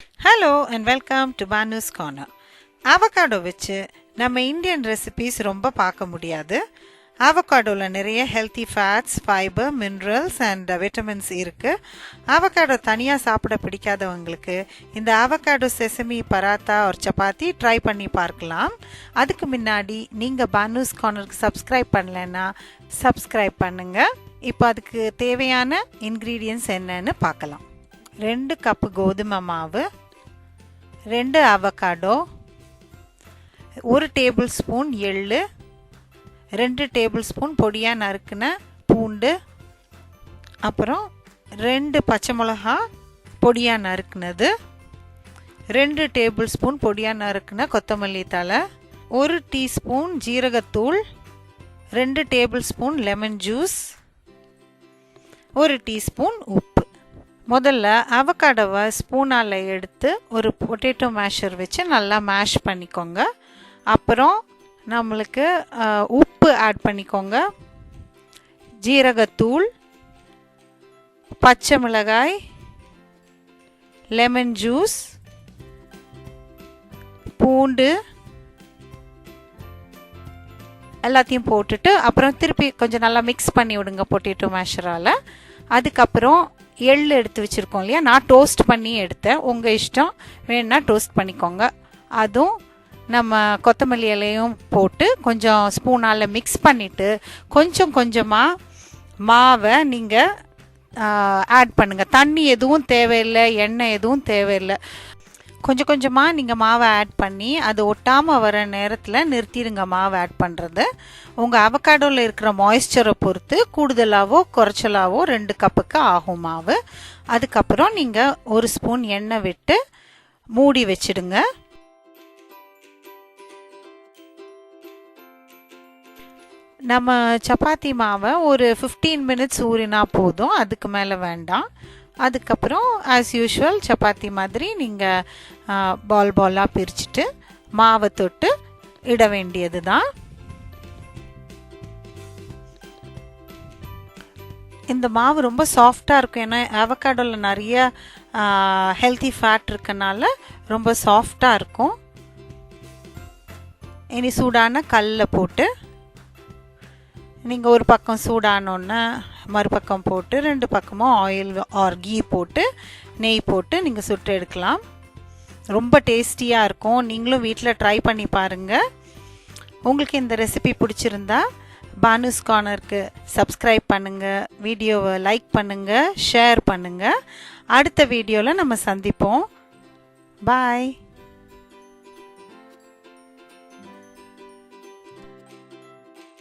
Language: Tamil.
Hello and welcome to Banu's Corner. Avocado வச்சு நம்ம இந்தியன் ரெசிபீஸ் ரொம்ப பார்க்க முடியாது. அவகாடோல நிறைய healthy fats, fibre, minerals and vitamins இருக்கு. அவகாடோ தனியாக சாப்பிட பிடிக்காதவங்களுக்கு இந்த அவகாடோ செசமி பராத்தா ஒரு சப்பாத்தி ட்ரை பண்ணி பார்க்கலாம். அதுக்கு முன்னாடி நீங்கள் பானூஸ் கார்னருக்கு சப்ஸ்கிரைப் பண்ணலைன்னா சப்ஸ்கிரைப் பண்ணுங்க. இப்போ அதுக்கு தேவையான இன்க்ரீடியன்ஸ் என்னன்னு பார்க்கலாம். 2 கப்பு கோதுமை மாவு, 2 அவகாடோ, 1 டேபிள் ஸ்பூன் எள்ளு, 2 டேபிள் ஸ்பூன் பொடியாக நறுக்கின பூண்டு, அப்புறம் 2 பச்சை மிளகா பொடியாக நறுக்குனது, 2 டேபிள் ஸ்பூன் பொடியாக நறுக்கின கொத்தமல்லி தழை, 1 டீஸ்பூன் ஜீரகத்தூள், 2 table spoon lemon juice, 1 teaspoon உப்பு. முதல்ல அவகாடோவை ஸ்பூனால் எடுத்து ஒரு பொட்டேட்டோ மேஷர் வச்சு நல்லா மேஷ் பண்ணிக்கோங்க. அப்புறம் நம்மளுக்கு உப்பு ஆட் பண்ணிக்கோங்க, ஜீரகத்தூள், பச்சை மிளகாய், லெமன் ஜூஸ், பூண்டு எல்லாத்தையும் போட்டுட்டு அப்புறம் திருப்பி கொஞ்சம் நல்லா மிக்ஸ் பண்ணி விடுங்க பொட்டேட்டோ மேஷரால். அதுக்கப்புறம் எள் எடுத்து வச்சுருக்கோம் இல்லையா, நான் டோஸ்ட் பண்ணி எடுத்தேன், உங்கள் இஷ்டம், வேணுன்னா டோஸ்ட் பண்ணிக்கோங்க. அதுவும் நம்ம கொத்தமல்லி இலையும் போட்டு கொஞ்சம் ஸ்பூனால் மிக்ஸ் பண்ணிவிட்டு கொஞ்சம் கொஞ்சமாக மாவை நீங்கள் ஆட் பண்ணுங்கள். தண்ணி எதுவும் தேவையில்லை, எண்ணெய் எதுவும் தேவையில்லை. கொஞ்சம் கொஞ்சமாக நீங்கள் மாவை ஆட் பண்ணி அது ஒட்டாமல் வர நேரத்தில் நிறுத்திடுங்க மாவை ஆட் பண்ணுறது. உங்கள் அவகாடோவில் இருக்கிற மாய்ஸ்சரை பொறுத்து கூடுதலாகவோ குறைச்சலாவோ 2 கப்புக்கு ஆகும் மாவு. அதுக்கப்புறம் நீங்கள் 1 ஸ்பூன் எண்ணெய் விட்டு மூடி வச்சிடுங்க. நம்ம சப்பாத்தி மாவை ஒரு 15 மினிட்ஸ் ஊறினா போதும், அதுக்கு மேலே வேண்டாம். அதுக்கப்புறம் ஆஸ் யூஷுவல் சப்பாத்தி மாதிரி நீங்கள் பாலாக பிரிச்சுட்டு மாவை தொட்டு இட வேண்டியது தான். இந்த மாவு ரொம்ப சாஃப்டாக இருக்கும், ஏன்னா அவகாடோவில் நிறைய ஹெல்த்தி ஃபேட் இருக்கனால ரொம்ப சாஃப்டாக இருக்கும். இனி சூடான கல்லில் போட்டு நீங்கள் ஒரு பக்கம் சூடானோன்னு மறுபக்கம் போட்டு 2 பக்கமும் ஆயில் ஆர் கீ போட்டு நெய் போட்டு நீங்கள் சுட்டு எடுக்கலாம். ரொம்ப டேஸ்டியாக இருக்கும். நீங்களும் வீட்டில் ட்ரை பண்ணி பாருங்கள். உங்களுக்கு இந்த ரெசிபி பிடிச்சிருந்தா பானூஸ் கார்னருக்கு சப்ஸ்கிரைப் பண்ணுங்கள், வீடியோவை லைக் பண்ணுங்கள், ஷேர் பண்ணுங்கள். அடுத்த வீடியோவில் நம்ம சந்திப்போம். பாய்.